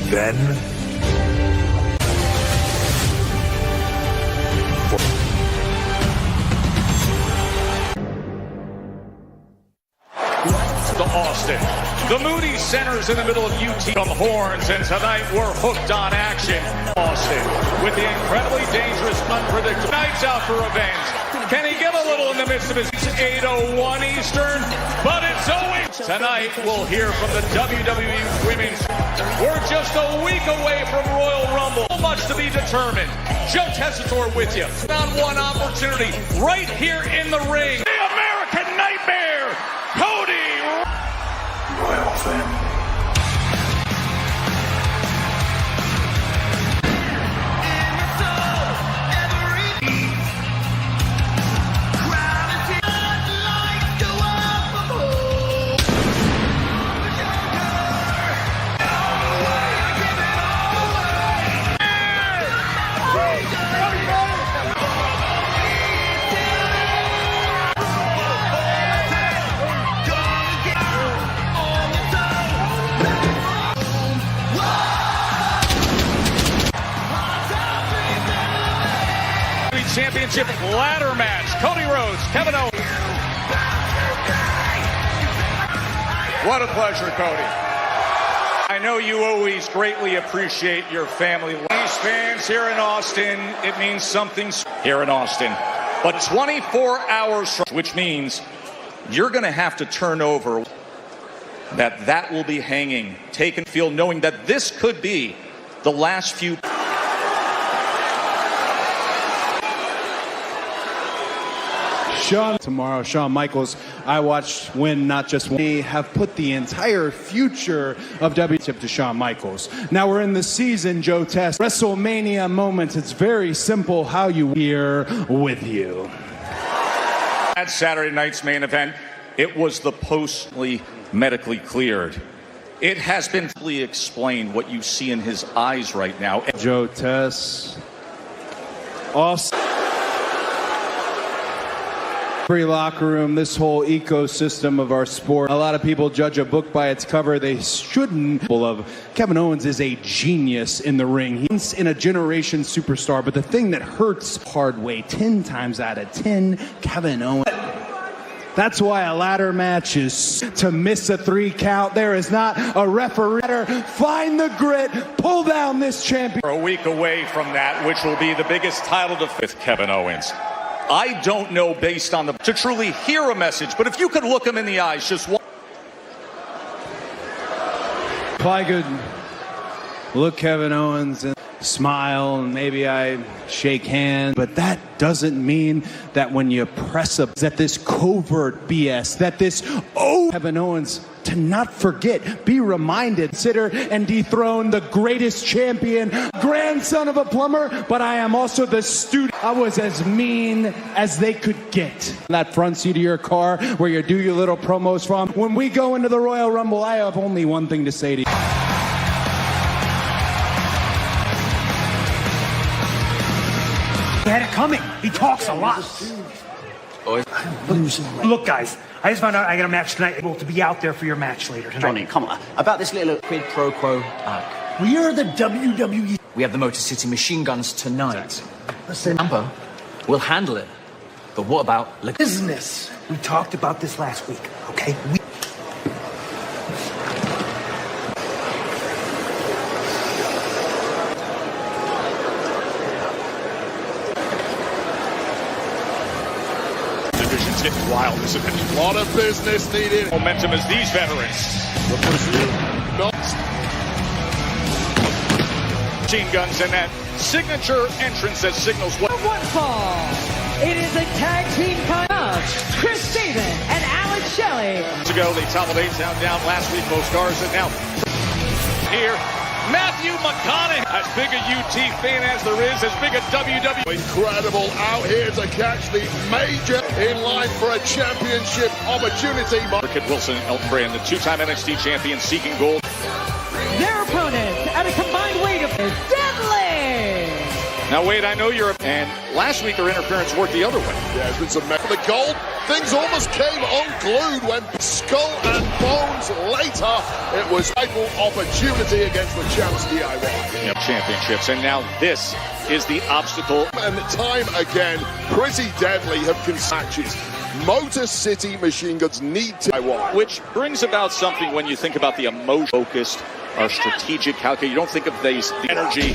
then to Austin. The Moody Center's in the middle of UT. Some horns, and tonight we're hooked on action. Austin with the incredibly dangerous, unpredictable. Knight's out for revenge. Can he get a little in the midst of his 8:01 Eastern? But it's always tonight. We'll hear from the WWE Women's. We're just a week away from Royal Rumble. So much to be determined. Joe Tessitore with you. One opportunity right here in the ring. The American Nightmare, Cody. Royal family. Championship ladder match. Cody Rhodes, Kevin Owens. What a pleasure, Cody. I know you always greatly appreciate your family. These fans here in Austin, it means something here in Austin. But 24 hours, which means you're going to have to turn over that will be hanging, taken field, knowing that this could be the last few. Tomorrow, Shawn Michaels, I watched win, not just win. They have put the entire future of WWE to Shawn Michaels. Now we're in the season, Joe Test. WrestleMania moments. It's very simple how you here with you. At Saturday night's main event, it was the postly medically cleared. It has been fully explained what you see in his eyes right now. Joe Test. Awesome. Every locker room, this whole ecosystem of our sport. A lot of people judge a book by its cover. They shouldn't. Kevin Owens is a genius in the ring. He's in a generation superstar, but the thing that hurts hard way, 10 times out of 10, Kevin Owens. That's why a ladder match is to miss a 3 count. There is not a referee. Find the grit, pull down this champion. We're a week away from that, which will be the biggest title defense with Kevin Owens. I don't know based on to truly hear a message, but if you could look him in the eyes, just one. If I could look Kevin Owens and smile and maybe I shake hands, but that doesn't mean that when you press that this covert BS, that this Kevin Owens, to not forget, be reminded, consider and dethrone the greatest champion, grandson of a plumber, but I am also the student. I was as mean as they could get. That front seat of your car where you do your little promos from. When we go into the Royal Rumble, I have only one thing to say to you. He had it coming. He talks a lot. Look, guys, I just found out I got a match tonight. Able to be out there for your match later tonight. Johnny, come on. About this little quid pro quo. We are the WWE. We have the Motor City machine guns tonight. Listen, Amber, we'll handle it. But what about business? We talked about this last week, okay? Division's getting wild, isn't it? A lot of business needed. Momentum as these veterans. Machine guns and that signature entrance that signals what. One fall. It is a tag team of Chris Sabin and Alex Shelley. To go, they toppled A-Town down last week. Most stars and now here. Matthew McConaughey, as big a UT fan as there is, as big a WWE. Incredible out here to catch the major in line for a championship opportunity. Kid Wilson, Elton Brand, the two-time NXT champion, seeking gold. Their opponents at a combined weight of deadly. Now, Wade, I know you're and last week their interference worked the other way. Yeah, there's been some for the gold. Things almost came unglued when Skull and Bones later. It was title opportunity against the champs DIY. Championships, and now this is the obstacle. And time again, Pretty Deadly have matches. Motor City Machine Guns need to Which brings about something when you think about the emotion focused or strategic calculation. You don't think of the energy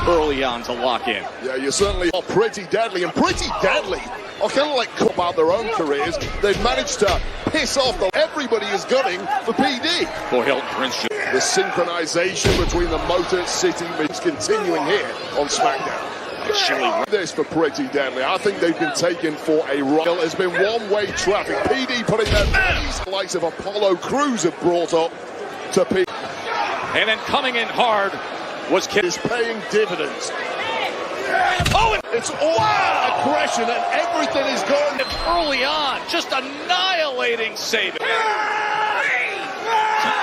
early on to lock in. Yeah, you certainly are Pretty Deadly, and Pretty Deadly are kind of like about their own careers. They've managed to piss off everybody is gunning for PD. Boy, Hilton Prince. The synchronization between the Motor City is continuing here on SmackDown. This for Pretty Deadly. I think they've been taken for a ride. There's been one-way traffic. PD putting their bodies. The likes of Apollo Crews have brought up to PD. And then coming in hard was Kid. Is paying dividends. Oh, it's all aggression and everything is going early on, just annihilating Sabin.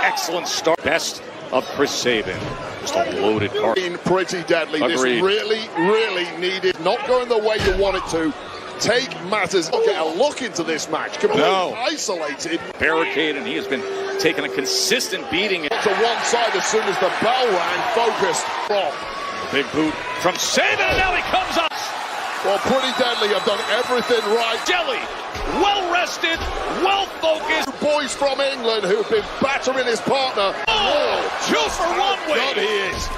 Excellent start. Best of Chris Sabin. Just a loaded card. Pretty Deadly. Agreed. This really needed. Not going the way you want it to. Take matters. Get a look into this match. Completely isolated. Barricade, and he has been taking a consistent beating. To one side as soon as the bell rang. Focused from. Big boot from Sabin, and now he comes up. Well, Pretty Deadly have done everything right. Jelly, well rested, well focused. Boys from England who've been battering his partner. Oh, 2 for 1 way. He is.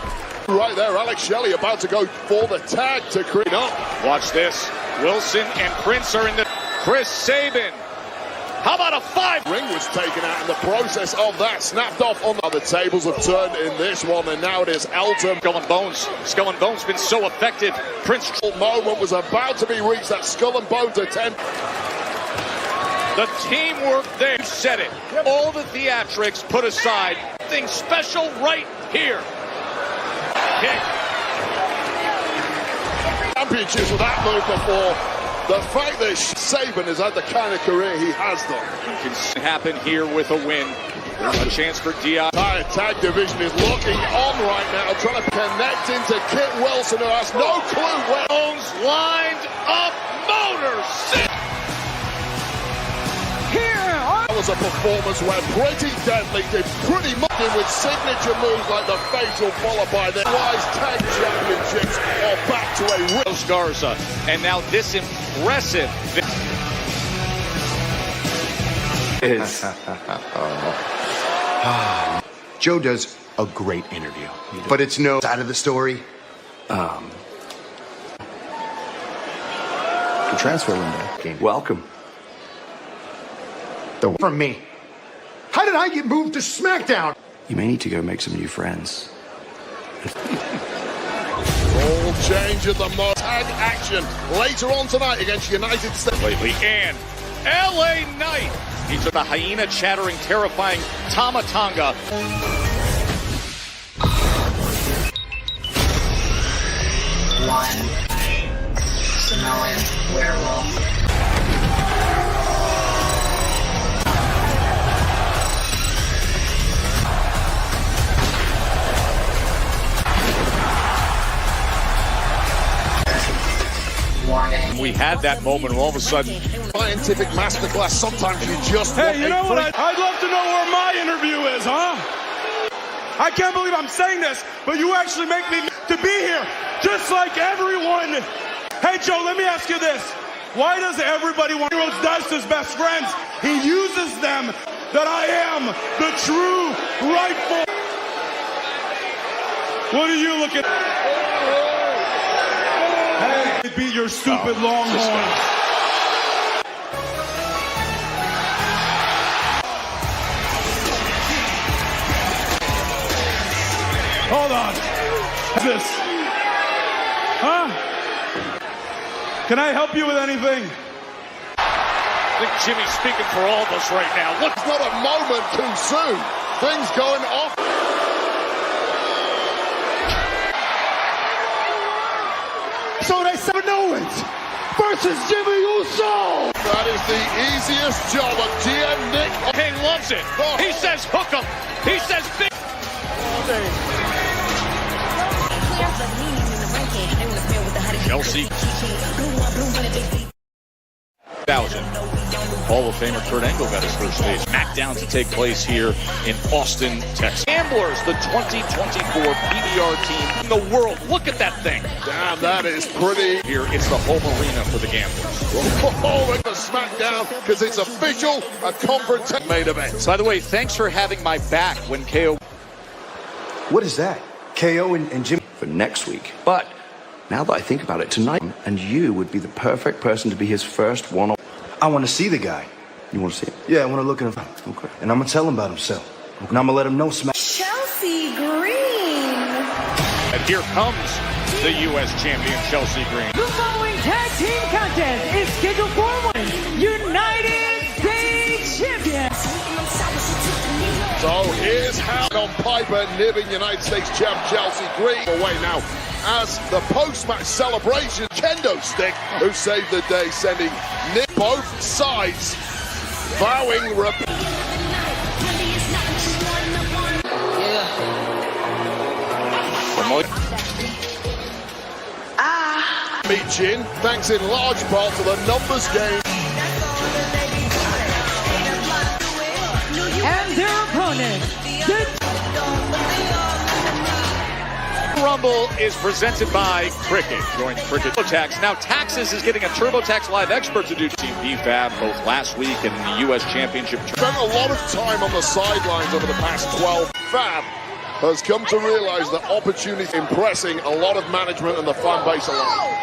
Right there, Alex Shelley about to go for the tag to create up. Watch this. Wilson and Prince are in the Chris Sabin. How about a 5? Ring was taken out in the process of that. Snapped off on the tables have turned in this one, and now it is Elton. Skull and Bones. Skull and Bones been so effective. Prince moment was about to be reached. That Skull and Bones attempt. The teamwork there. You said it. All the theatrics put aside. Something special right here. Kick. Championships with that move before. The fact that Sabin has had the kind of career he has done. Can happen here with a win. A chance for DI. Entire tag division is looking on right now, trying to connect into Kit Wilson, who has no clue where. Bones lined up. Motor City. That was a performance where Pretty Deadly did pretty much with signature moves like the fatal, followed by the Wise Tag Championships, or back to a real Garza. And now this impressive. Joe does a great interview, but it's no side of the story. The transfer window. Welcome. From me. How did I get moved to SmackDown? You may need to go make some new friends. all change at the tag action later on tonight against United States. Lately, and LA Knight. He took the hyena chattering, terrifying Tama Tonga. One Samoan werewolf. We had that moment where all of a sudden, scientific masterclass. Sometimes you just hey, you know what? I'd love to know where my interview is, huh? I can't believe I'm saying this, but you actually make me to be here, just like everyone. Hey, Joe, let me ask you this. Why does everybody want Dice's best friends? He uses them that I am the true, rightful. What are you looking at? Hey, beat your stupid Longhorns. Hold on. This. Huh? Can I help you with anything? I think Jimmy's speaking for all of us right now. Look, it's not a moment too soon. Things going off. So they said Owens versus Jimmy Uso. That is the easiest job of GM Nick. Kane loves it. He says hook him. He says big. Clear the meaning in the ranking. They want to with the Chelsea. 1000. Hall of Famer Kurt Angle got his first stage SmackDown to take place here in Austin, Texas. Gamblers, the 2024 PBR team in the world. Look at that thing. Damn, that is pretty. Here, it's the home arena for the Gamblers. Oh, it's a SmackDown because it's official, a confrontation main event. By the way, thanks for having my back when KO. What is that? KO and Jimmy for next week. But now that I think about it, tonight, and you would be the perfect person to be his first one-on. I want to see the guy. You want to see him? Yeah, I want to look at him. Okay. And I'm going to tell him about himself. And I'm going to let him know smack. Chelsea Green. And here comes the U.S. champion, Chelsea Green. The following tag team contest is scheduled for one United States champion. So here's how on Piper, Niven United States champ Chelsea Green. Away now as the post-match celebration, kendo stick, who saved the day, sending Nick both sides vowing Michin, thanks in large part to the numbers game. And their opponent, Rumble is presented by Cricket. Join Cricket TurboTax. Now Taxes is getting a TurboTax Live expert to do Team BFAB both last week and in the U.S. Championship. Spent a lot of time on the sidelines over the past 12. Fab has come to realize that opportunity impressing a lot of management and the fan base alike.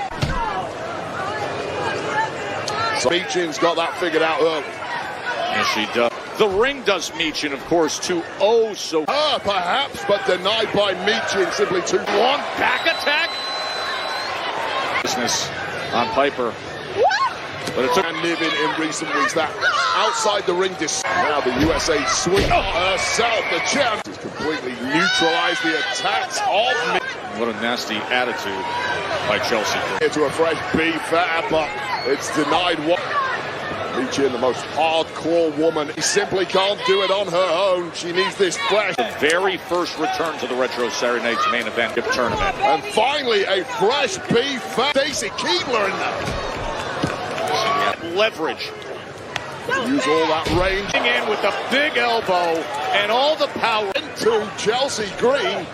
So Michin's got that figured out early. Yes, she does. The ring does Michin, of course, to so. Perhaps, but denied by Michin. Simply 2-1. Back attack. Business on Piper. But it took Niven in recent weeks. That outside the ring. Now the USA swing herself. The champ has completely neutralized the attacks of Michin. What a nasty attitude by Chelsea. Here to a fresh BFAB, but it's denied what. Michin, the most hardcore woman. He simply can't do it on her own. She needs this flash. The very first return to the Retro Saturday Night's main event tournament. And finally, a fresh BFAB. Stacy Keebler in there. Leverage. Use all that range. In with the big elbow and all the power. Into Chelsea Green.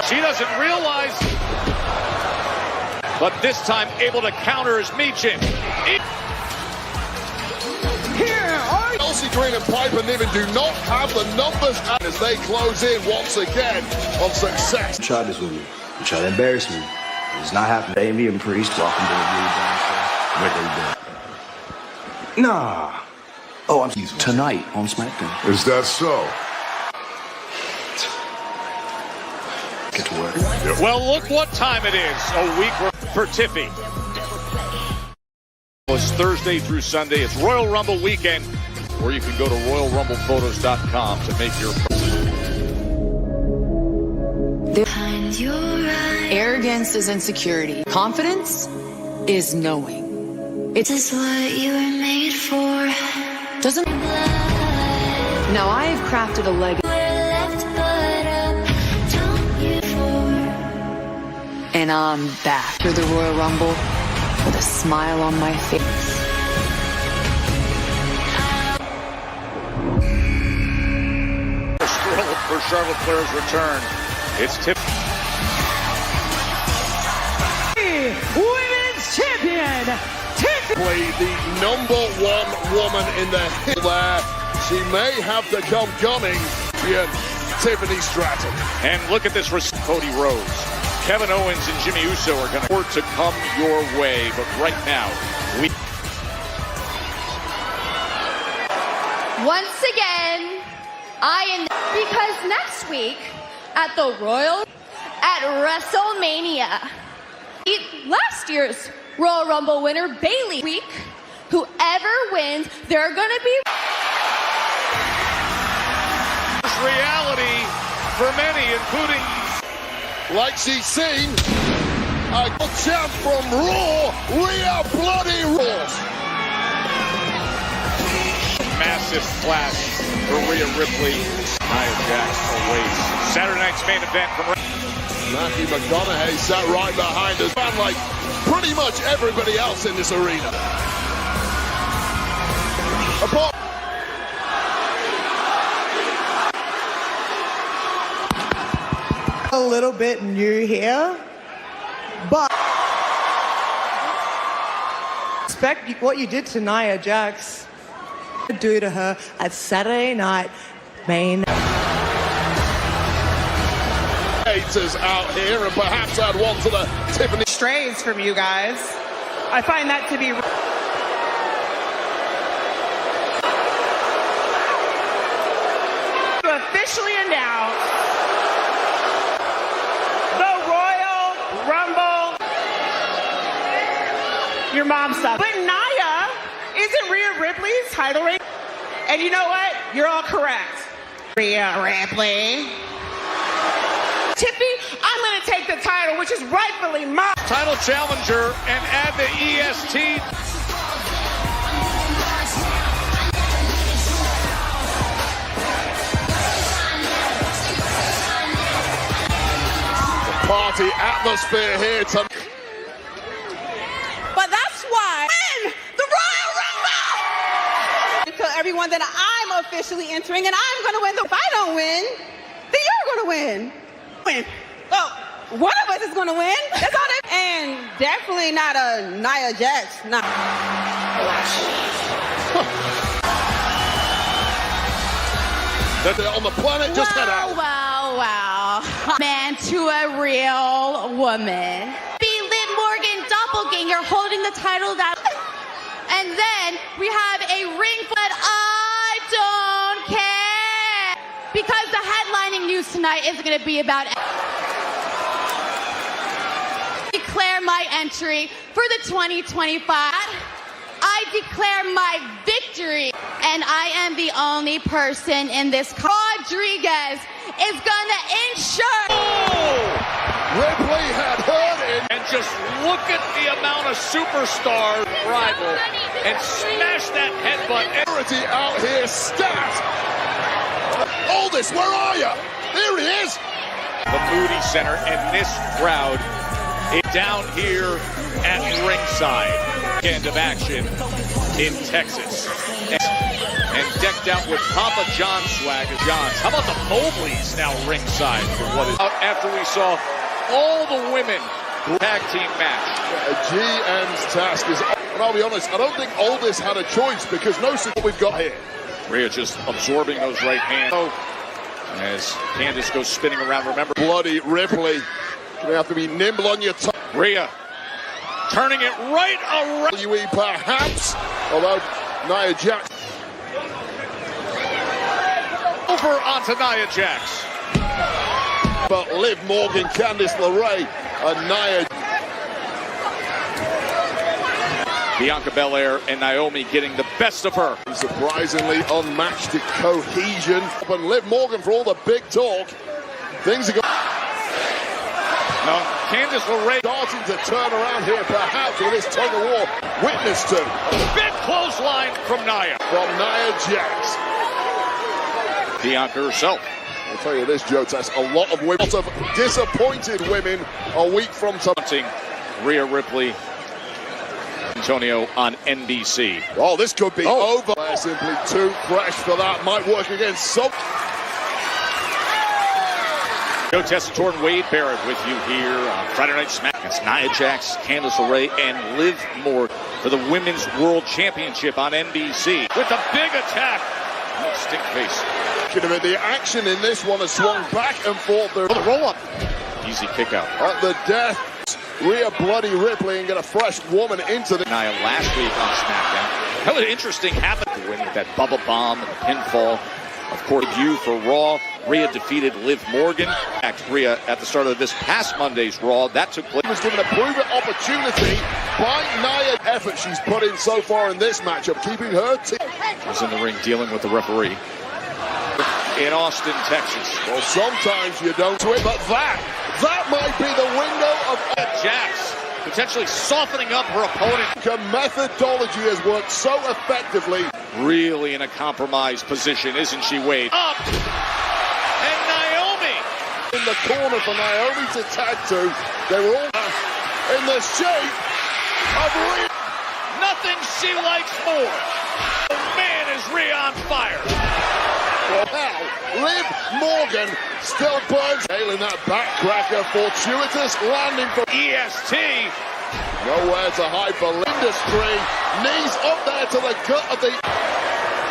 She doesn't realize. But this time able to counter is Michin. Chelsea Green and Piper Niven do not have the numbers as they close in once again on success. You tried this with me. You tried to embarrass me. It's not happening. Damian Priest, welcome to the Blue Down Show. Nah. Oh, I'm tonight on SmackDown. Is that so? Get to work. Yep. Well, look what time it is. A week for Tiffy. It's Thursday through Sunday. It's Royal Rumble weekend, or you can go to RoyalRumblePhotos.com to make your. Arrogance is insecurity. Confidence is knowing. It is what you were made for. Doesn't. Now I have crafted a leg. And I'm back through the Royal Rumble with a smile on my face. For Charlotte Flair's return, it's Tiffany. Women's Champion, Tiffany. The #1 woman in the hit there. She may have to come coming. Tiffany Stratton. And look at this. Cody Rhodes, Kevin Owens, and Jimmy Uso are going to come your way. But right now, once again, because next week at the at WrestleMania, last year's Royal Rumble winner Bayley week, whoever wins, they're going to be reality for many, including like she's seen a champ from Raw, Rhea Bloody Raw. Massive splash for Rhea Ripley. Nia Jax away. Saturday night's main event from Matthew McConaughey sat right behind us, and like pretty much everybody else in this arena. A little bit new here, but respect what you did to Nia Jax. Do to her at Saturday Night Main. Haters out here, and perhaps add one to the Tiffany Strays from you guys. I find that to be officially announced the Royal Rumble. Your mom stuff. But Nia isn't Rhea Ripley's title reign. And you know what? You're all correct. Rhea Ripley. Tiffy, I'm going to take the title, which is rightfully mine. Title challenger and add the EST. party atmosphere here tonight. But that's why win the Royal Rumble! Tell everyone that I'm officially entering and I'm going to win. If I don't win, then you're going to win. Win. Well, one of us is going to win. That's all that. And definitely not a Nia Jax. Not. They're on the planet, just head out. Wow. Man to a real woman. Be Liv Morgan doppelganger holding the title down. And then we have a ring, but I don't care. Because the headlining news tonight is going to be about... Declare my entry for the 2025. I declare my victory, and I am the only person in this. Rodriguez is gonna ensure. Oh! Ripley had heard it, and just look at the amount of superstar rival and smash that headbutt. Authority out here, stat. Aldis, where are you? There he is. The Moody Center and this crowd is down here at ringside. End of action in Texas. And decked out with Papa John swagger. Johns. How about the Mobleys now ringside for what is out after we saw all the women tag team match. GM's task is, and I'll be honest, I don't think Aldis had a choice because no what we've got here. Rhea just absorbing those right hands. As Candice goes spinning around, remember. Bloody Ripley. You have to be nimble on your toe. Rhea turning it right around. WWE perhaps, although Nia Jax. Over onto Nia Jax. But Liv Morgan, Candice LeRae, and Nia. Bianca Belair and Naomi getting the best of her. Surprisingly unmatched cohesion. And Liv Morgan for all the big talk. Things are going. Candice LeRae starting to turn around here, perhaps with this tug of war. Witness to big clothesline from Nia. From Nia Jax. Bianca herself. I'll tell you this, Joe Tess, a lot of women, lots of disappointed women a week from something. Rhea Ripley, Antonio on NBC. Oh, this could be over. Simply too fresh for that. Might work against some. Joe Tessitore and Wade Barrett with you here on Friday Night Smack. It's Nia Jax, Candice LeRae, and Liv Morgan for the Women's World Championship on NBC. With a big attack. Oh, stick face. The action in this one has swung back and forth. The roll-up. Easy kick out. At the death, Rhea Bloody Ripley and get a fresh woman into the... Nia last week on SmackDown. That was interesting happened to win with that Bubba Bomb and pinfall. Of course, debut for Raw. Rhea defeated Liv Morgan. Rhea at the start of this past Monday's Raw. That took place. He was given a proven opportunity by Nia. Effort she's put in so far in this matchup, keeping her team. She's in the ring dealing with the referee. In Austin, Texas. Well, sometimes you don't swim, but that might be the window of Jax potentially softening up her opponent. Her methodology has worked so effectively. Really in a compromised position, isn't she, Wade? Up! And Naomi! in the corner for Naomi to tag to. They were all in the shape of Rhea. Nothing she likes more. Oh, man, is Rhea on fire. Well, now, Liv Morgan still burns. Nailing that backcracker, fortuitous landing for EST. Nowhere to hide for Industry. Knees up there to the gut of the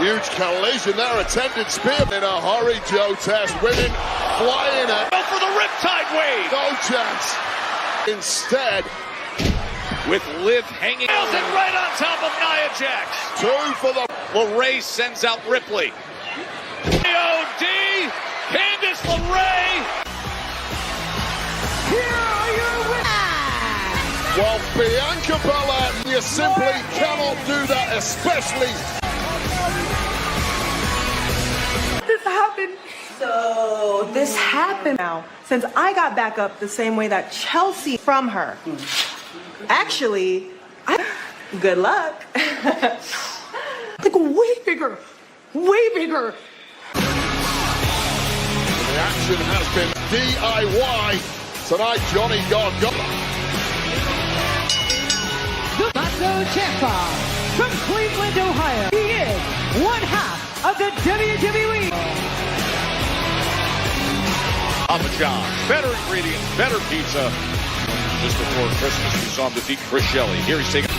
huge collision there. Attempted spear in a hurry. Joe Test winning, flying it. Go for the Riptide wave. No chance. Instead, with Liv hanging out and right on top of Nia Jax. 2 for the. Well, Ray sends out Ripley. AOD, Candice LeRae. Here are your winners. Well, Bianca Belair, you simply cannot do that, especially. This happened. So this happened now. Since I got back up the same way that Chelsea from her. Actually, good luck. Like way bigger. Way bigger. The action has been DIY. Tonight, Johnny Gargano. The Macho Ciampa from Cleveland, Ohio. He is one half of the WWE. Papa John's, better ingredients, better pizza. Just before Christmas, we saw him defeat Chris Shelley. Here he's taking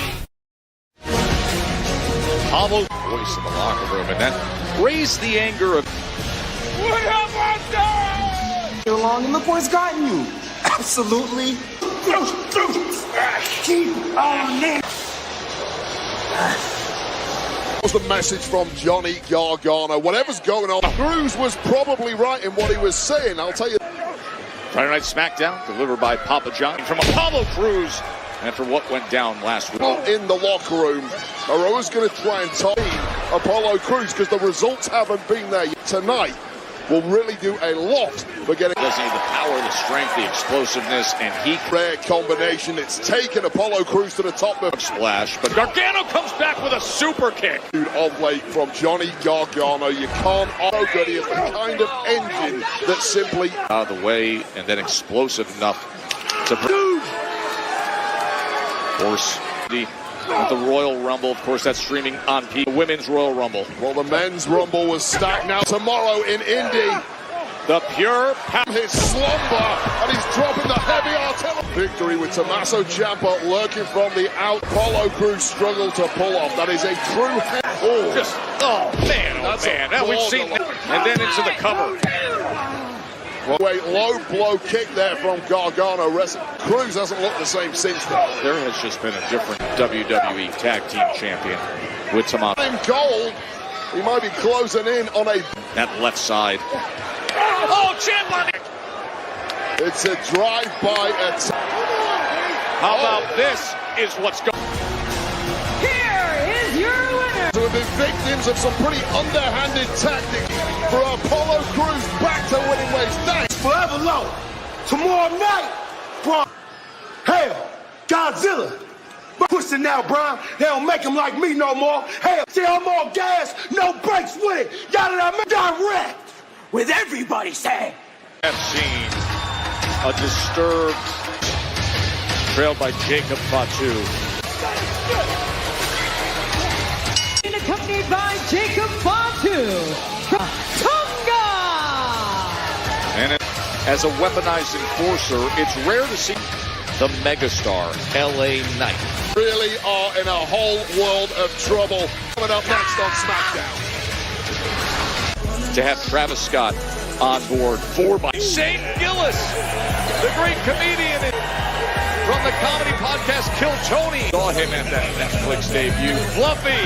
Pablo, voice in the locker room, and that raised the anger of. What have I done? You're long and look where it's gotten you. Absolutely. Keep on it. Was the message from Johnny Gargano. Whatever's going on, Cruz was probably right in what he was saying. I'll tell you. Friday Night SmackDown delivered by Papa John from Apollo Crews after what went down last week. In the locker room, are always going to try and tie Apollo Crews because the results haven't been there yet. Tonight will really do a lot for getting. Doesn't need the power, the strength, the explosiveness, and he. Rare combination. It's taken Apollo Crews to the top of splash, but Gargano comes back with a super kick. Of late from Johnny Gargano. You can't argue that he is the kind of engine that simply out of the way and then explosive enough to. Of course, with the Royal Rumble, of course, that's streaming on the Women's Royal Rumble. Well, the Men's Rumble was stacked now tomorrow in Indy. The pure his slumber, and he's dropping the heavy artillery. Victory with Tommaso Ciampa lurking from the out. Apollo Crews struggled to pull off. That is a true man. Now we've seen that. And then into the cover. Wait, low blow kick there from Gargano. Crews hasn't looked the same since then. There has just been a different WWE Tag Team Champion with Tommaso. In gold, he might be closing in on a. That left side. Oh, Ciampa! It's a drive-by attack. How about this is what's going. Here is your winner. To have been victims of some pretty underhanded tactics for Apollo Crews back to winning ways. Thanks. Forever low. Tomorrow night, bro. Hell, Godzilla. Pushing now, Brian. They don't make them like me no more. Hell, see, I'm all gas, no brakes with it. Got it, I'm direct. With everybody saying. I've seen a disturbed, trailed by Jacob Fatu. And accompanied by Jacob Fatu from Tonga. And as a weaponized enforcer, it's rare to see the megastar, LA Knight. Really are in a whole world of trouble. Coming up next on SmackDown. To have Travis Scott on board by Shane Gillis, the great comedian from the comedy podcast Kill Tony. Saw him at that Netflix debut. Fluffy.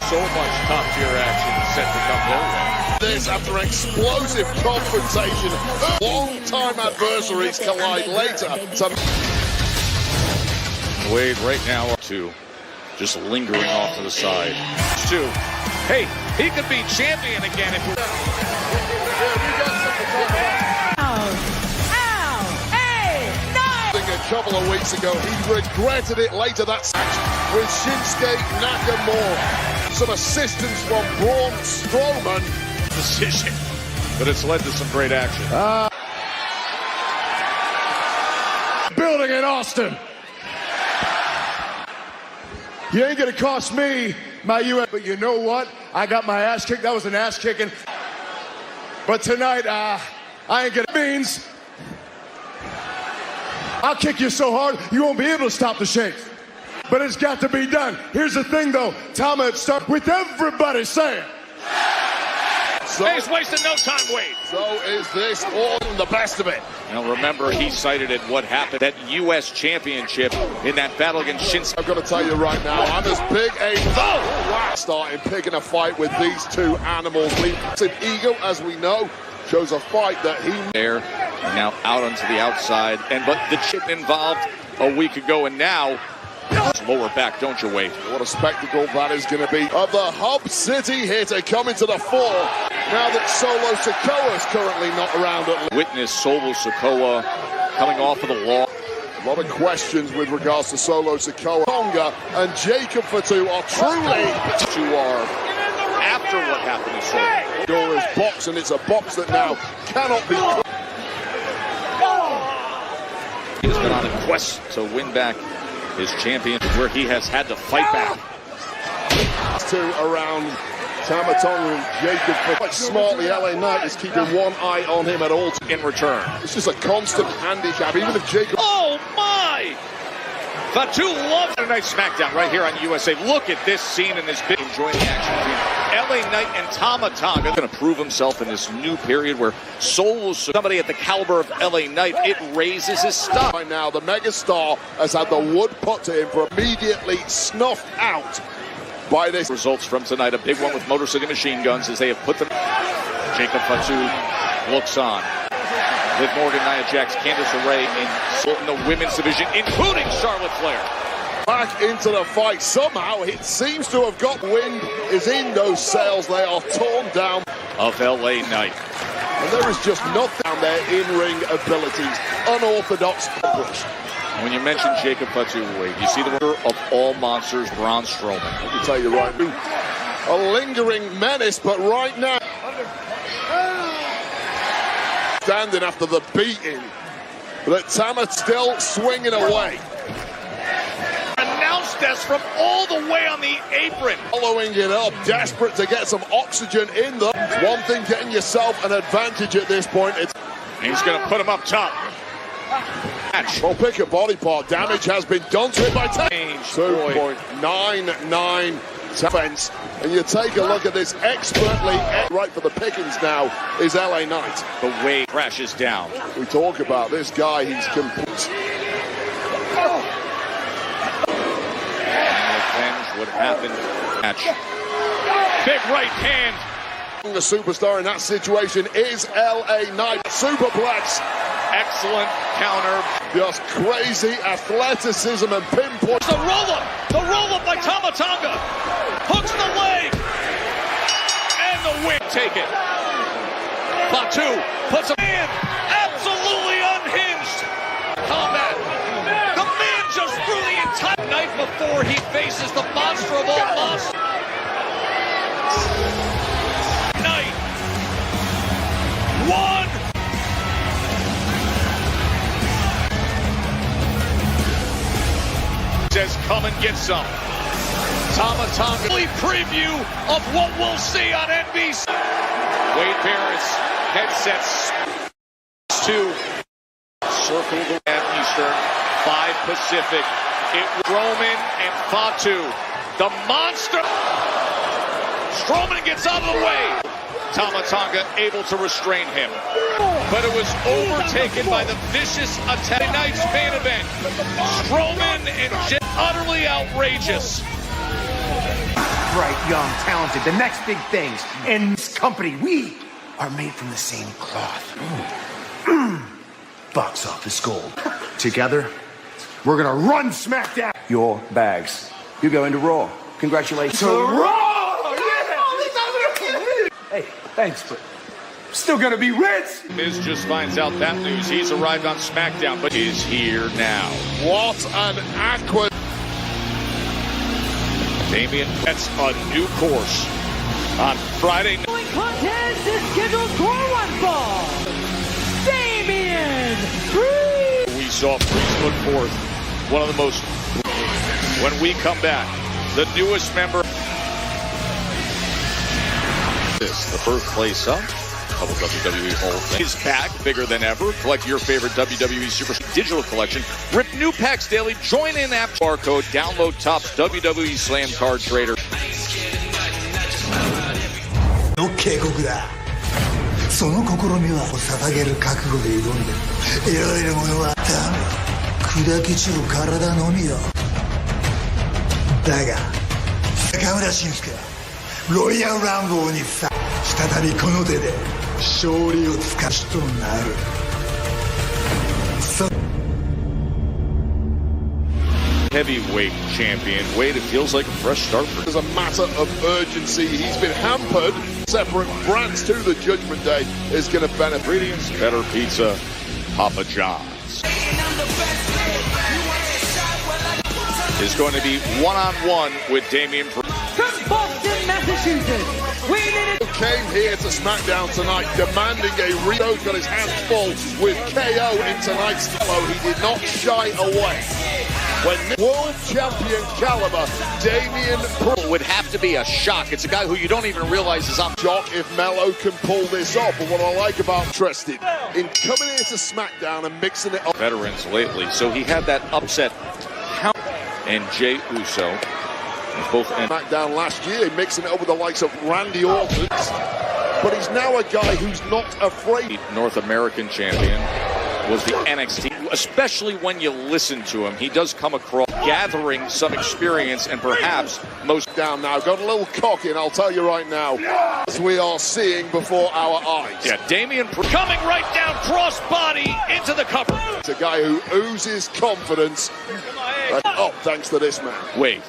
So much top-tier action set to come their way. This after explosive confrontation. Long-time adversaries collide later. Wade right now to just lingering off to the side. Two. Hey, he could be champion again if we. A couple of weeks ago, he regretted it later that match with Shinsuke Nakamura. Some assistance from Braun Strowman. Decision, but it's led to some great action. building in Austin. You ain't gonna cost me my US, but you know what? I got my ass kicked. That was an ass kicking. But tonight, I ain't gonna means I'll kick you so hard you won't be able to stop the shake. But it's got to be done. Here's the thing, though. Tama, it starts with everybody saying. So, he's wasting no time, Wade. So is this all the best of it. Now remember, he cited it what happened at U.S. Championship in that battle against Shinsuke. I've got to tell you right now, I'm as big a starting picking a fight with these two animals. Massive ego, as we know, shows a fight that he there, and now out onto the outside, but the chip involved a week ago, and now lower back, don't you, Wade? What a spectacle that is going to be of the Hub City hitter coming to the fore now that Solo Sikoa is currently not around. Witness Solo Sikoa coming off of the law. A lot of questions with regards to Solo Sikoa. Tonga and Jacob Fatu are truly who are after what happened to Solo. Dora's box, and it's a box that now cannot be. He's been on a quest to win back his champion, where he has had to fight back. Two around Tama Tonga and Jacob. Quite smartly, LA Knight is keeping one eye on him at all. In return, it's just a constant handicap, even if Jacob. Oh my! Fatu loves a nice SmackDown right here on USA. Look at this scene in this big enjoying the action between LA Knight and Tama Tonga. Going to prove himself in this new period where Solo, somebody at the caliber of LA Knight, it raises his stock. Right now, the megastar has had the wood put to him for immediately snuffed out by this. Results from tonight, a big one with Motor City Machine Guns as they have put them. Jacob Fatu looks on. Liv Morgan, Nia Jax, Candice LeRae in the women's division, including Charlotte Flair. Back into the fight. Somehow it seems to have got wind is in those sails. They are torn down. Of LA Knight. And there is just nothing down their in-ring abilities. Unorthodox. When you mention Jacob Fatu, Wade, you see the winner of all monsters, Braun Strowman. Let me tell you right now, a lingering menace, but right now, standing after the beating, but Tama still swinging away. Announced this from all the way on the apron. Following it up, desperate to get some oxygen in them. One thing, getting yourself an advantage at this point. He's going to put him up top. Well, pick a body part. Damage has been done to it by 2.99 defense. And you take a look at this expertly right for the pickings now is LA Knight. The way crashes down. We talk about this guy, he's complete. Revenge would happen. Match. Big right hand. The superstar in that situation is LA Knight. Superplex. Excellent counter. Just crazy athleticism and pinpoint. The roll-up. The roll-up by Tama Tonga. Hooks the leg. And the win. Take it. Fatu puts a man absolutely unhinged. Combat. The man just threw the entire night before he faces the monster of all monsters. Night. One. Says come and get some. Tama Tonga preview of what we'll see on NBC. Wade Barrett's headsets to circle the Eastern, 5 Pacific. It Strowman and Fatu. The monster. Strowman gets out of the way. Tama Tonga able to restrain him. But it was overtaken by the vicious attack. Tonight's main event. Strowman and Jim, utterly outrageous. Bright, young, talented, the next big things. In this company, we are made from the same cloth. Box office gold. Together, we're gonna run SmackDown. Your bags. You go into Raw. Congratulations. To Raw! Hey, thanks, but still gonna be rich. Miz just finds out that news. He's arrived on SmackDown, but is here now. What an aqua. Damien gets a new course on Friday night. The contest is scheduled for one fall. Damien Priest. We saw Priest put forth one of the most. When we come back, the newest member. This, the birthplace of couple WWE Hall of Fame is back, bigger than ever. Collect your favorite WWE Super digital collection. Rip new packs daily. Join in app barcode. Download Topps WWE Slam Card Trader. の警告だ。その試みは捧げる覚悟で挑んで得られるものはダメ。砕け散る体のみよ。だが中村俊輔はロイヤルランボーに再びこの手で勝利をつかむ人となる。Heavyweight champion. Wade, it feels like a fresh start. As a matter of urgency, he's been hampered. Separate brands to the Judgment Day is going to benefit. Ingredients, better pizza, Papa John's. Is going to be one-on-one with Damian from Boston, Massachusetts. Came here to SmackDown tonight demanding a reload. Got his hands full with KO in tonight's show. He did not shy away. When world champion caliber Damian Priest would have to be a shock. It's a guy who you don't even realize is on shock if Melo can pull this off. But what I like about interested in coming here to SmackDown and mixing it up. Veterans lately, so he had that upset count. And Jey Uso, both in SmackDown last year, mixing it up with the likes of Randy Orton. But he's now a guy who's not afraid. North American champion was the NXT. Especially when you listen to him, he does come across gathering some experience and perhaps most down now. Got a little cocky, and I'll tell you right now, as we are seeing before our eyes. Yeah, Damian coming right down, crossbody into the cover. It's a guy who oozes confidence. Oh, thanks to this man. Wait,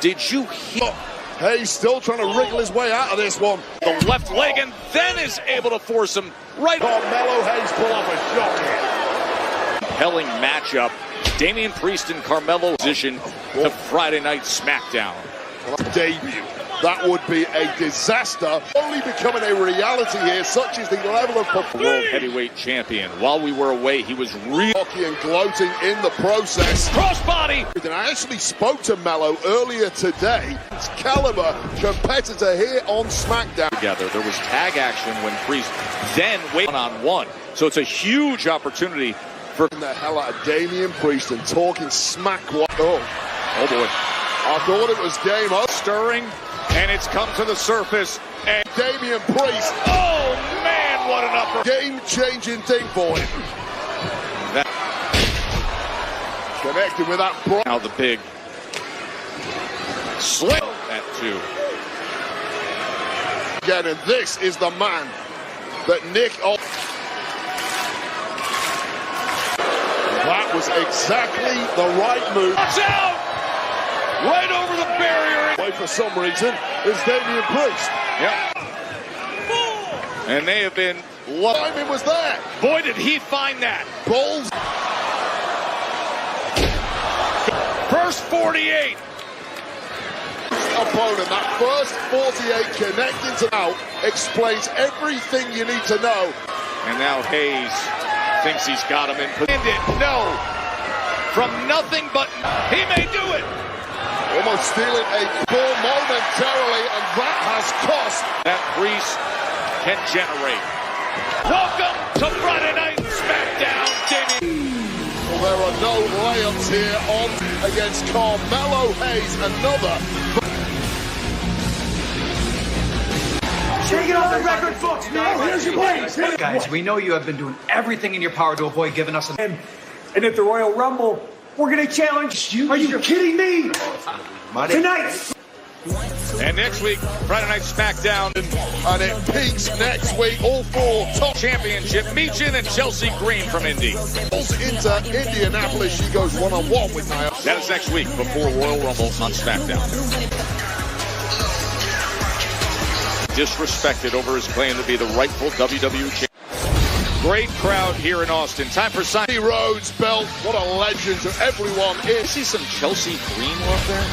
did you hear? Hayes still trying to wriggle his way out of this one. The left leg, and then is able to force him right. Carmelo Hayes pull off a shot here. Compelling matchup. Damian Priest and Carmelo position to Friday Night SmackDown. Debut. That would be a disaster. Only becoming a reality here, such is the level of world heavyweight champion. While we were away, he was really cocky and gloating in the process. Crossbody! And I actually spoke to Melo earlier today. It's caliber competitor here on SmackDown. Together, there was tag action when Priest then went one-on-one. So it's a huge opportunity for the hell out of Damian Priest and talking smack. Oh boy. I thought it was game over. Stirring. And it's come to the surface, and Damian Priest. Oh, man, what an upper. Game-changing thing for him. Connected with that. Now the big slip at 2. Again, and this is the man that Nick... That was exactly the right move. Watch out! Right over the barrier. For some reason, is Damian Priest. Yep. And they have been... Timing was there. Boy, did he find that. Bulls. First 48. Opponent, that first 48 connecting to now explains everything you need to know. And now Hayes thinks he's got him in. No. From nothing but... He may do it. Almost stealing a ball momentarily, and that has cost. That Priest can generate. Welcome to Friday Night SmackDown, Damian. Well, there are no layups here on against Carmelo Hayes. Another. Take it off the record books, man. Here's your place. Guys, we know you have been doing everything in your power to avoid giving us And at the Royal Rumble, we're going to challenge you. Are you kidding me? Tonight. And next week, Friday Night SmackDown. And it peaks next week. All 4 top championship. Meechin and Chelsea Green from Indy. Into Indianapolis. She goes one-on-one with Naomi. That is next week before Royal Rumble on SmackDown. Disrespected over his claim to be the rightful WWE champion. Great crowd here in Austin. Time for Sunny Rhodes belt. What a legend to everyone. I see some Chelsea Green love there.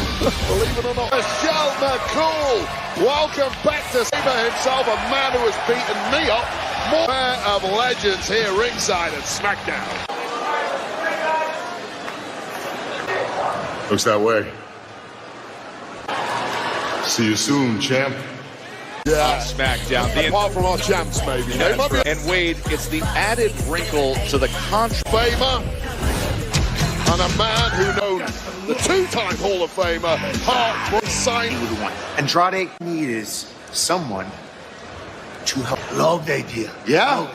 Believe it or not. Michelle McCool. Welcome back to Saber himself, a man who has beaten me up. More pair of legends here ringside at SmackDown. Looks that way. See you soon, champ. Yeah, SmackDown. Apart from our champs, maybe. And Wade, it's the added wrinkle to the contract. Famer and a man who knows the two-time Hall of Famer, Hart, was signed with one. Andrade needs someone to help. Love the idea. Yeah.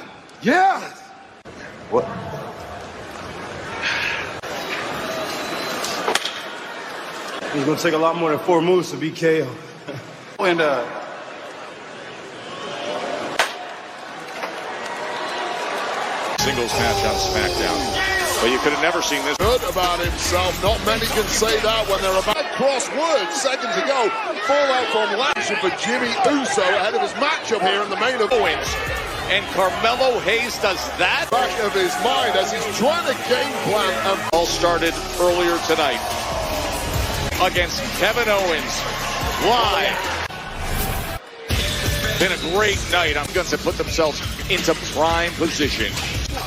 Yeah. What? It's going to take a lot more than 4 moves to beat KO. And, singles match on SmackDown. But you could have never seen this. Good about himself. Not many can say that when they're about cross words seconds ago. Fallout from Lash for Jimmy Uso ahead of his matchup here in the main event. And Carmelo Hayes does that. Back of his mind as he's trying to game plan. All started earlier tonight against Kevin Owens live. Been a great night. I'm going to put themselves into prime position.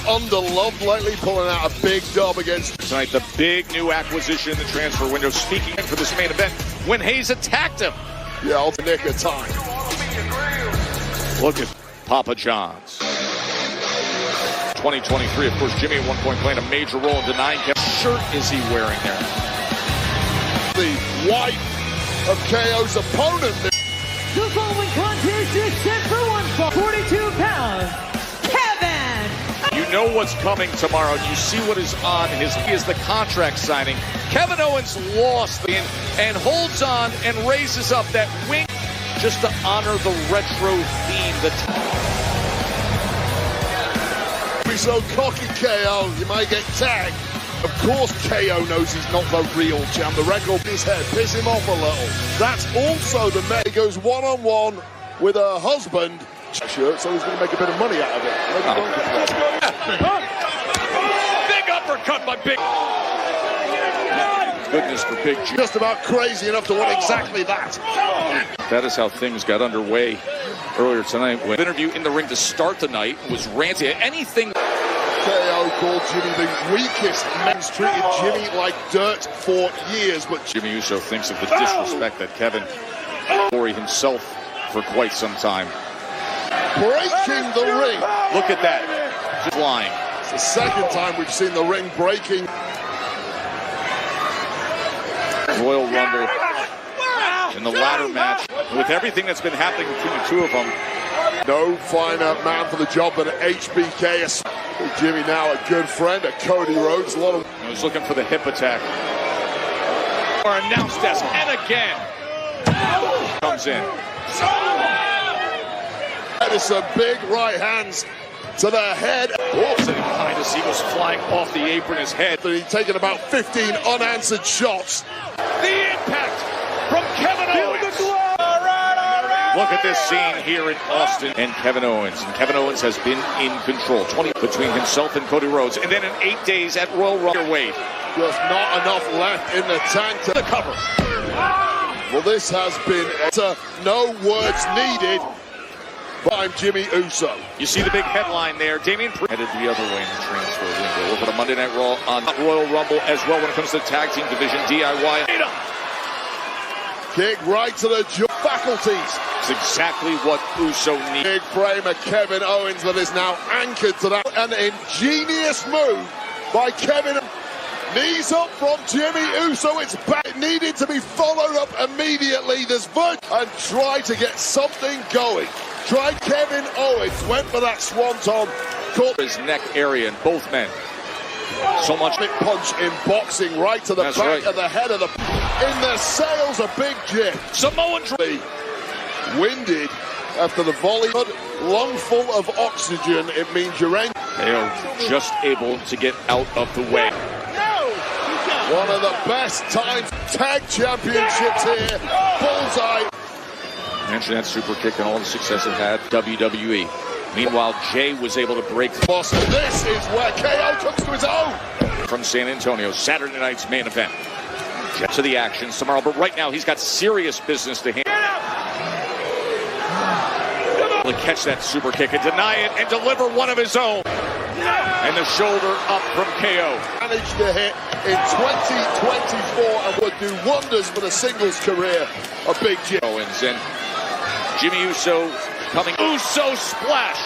Underloved lately, pulling out a big dub against tonight. The big new acquisition in the transfer window. Speaking for this main event, when Hayes attacked him. Yeah, I'll nick a time. Look at Papa John's. 2023, of course, Jimmy at one point playing a major role in denying Kevin. What shirt is he wearing there? The wife of KO's opponent. The following contest is set for 142 pounds. Kevin! You know what's coming tomorrow. You see what is on his. He is the contract signing. Kevin Owens lost and holds on and raises up that wing just to honor the retro theme. Be so cocky, KO. You might get tagged. Of course, KO knows he's not the real champ. The record in his head piss him off a little. That's also the man. He goes one-on-one with her husband. Shirt, so he's going to make a bit of money out of it. Big uppercut by Big. Goodness for Big G. Just about crazy enough to want exactly that. That is how things got underway earlier tonight. When interview in the ring to start the night was ranty. Anything. KO called Jimmy the weakest. Men's treated Jimmy like dirt for years, but Jimmy Uso thinks of the disrespect that Kevin Corey himself for quite some time. Breaking the ring. Look at that. Just flying. It's the second time we've seen the ring breaking. Royal Rumble in the ladder match. With everything that's been happening between the two of them. No finer man for the job than HBK. Jimmy now a good friend of Cody Rhodes. A lot of. He was looking for the hip attack. Or announce desk. And again. Comes in. That is some big right hands to the head. Sitting behind us, he was flying off the apron, his head. He's taken about 15 unanswered shots. The impact from Kevin Owens. Look at this scene here in Austin and Kevin Owens. And Kevin Owens has been in control. 20 between himself and Cody Rhodes. And then in 8 days at Royal Rumble. Wade. Just not enough left in the tank to the cover. Well, this has been no words needed. I'm Jimmy Uso. You see the big headline there. Damian headed the other way in the transfer window. Look at a Monday Night Raw on Royal Rumble as well when it comes to the tag team division. DIY. Kick right to the faculties. It's exactly what Uso needs. Big frame of Kevin Owens that is now anchored to that. An ingenious move by Kevin. Knees up from Jimmy Uso. It's back. It needed to be followed up immediately. There's and try to get something going. Tried Kevin Owens, went for that swanton. Caught his neck area in both men. So much punch in boxing right to the back of the head of the. In the sails, a big jig. Samoan winded after the volley. Lung full of oxygen. It means you're in. They are just able to get out of the way. One of the best times. Tag championships here. Bullseye. Mention that super kick and all the success it had. WWE. Meanwhile, Jay was able to break the boss. This is where KO comes to his own. From San Antonio, Saturday night's main event. Get to the action tomorrow, but right now he's got serious business to handle. To catch that super kick and deny it and deliver one of his own. And the shoulder up from KO. Managed to hit in 2024 and would do wonders for the singles career of Big Jim. Owens and Jimmy Uso coming. Uso splash.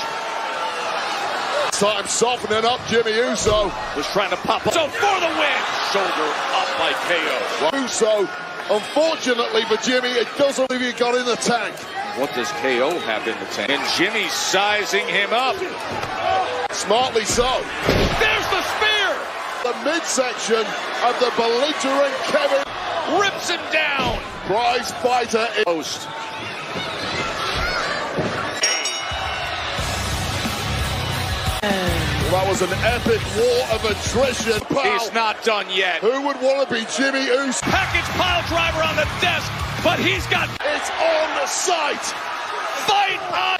Time softening up Jimmy Uso. Was trying to pop up. So for the win. Shoulder up by KO. Uso, unfortunately for Jimmy, it doesn't leave he got in the tank. What does KO have in the tank? And Jimmy sizing him up. Smartly so. There's the spear. The midsection of the belligerent Kevin rips him down. Prize fighter in post. That was an epic war of attrition. He's not done yet. Who would want to be Jimmy Uso? Package pile driver on the desk, but he's got... It's on the site. Fight on!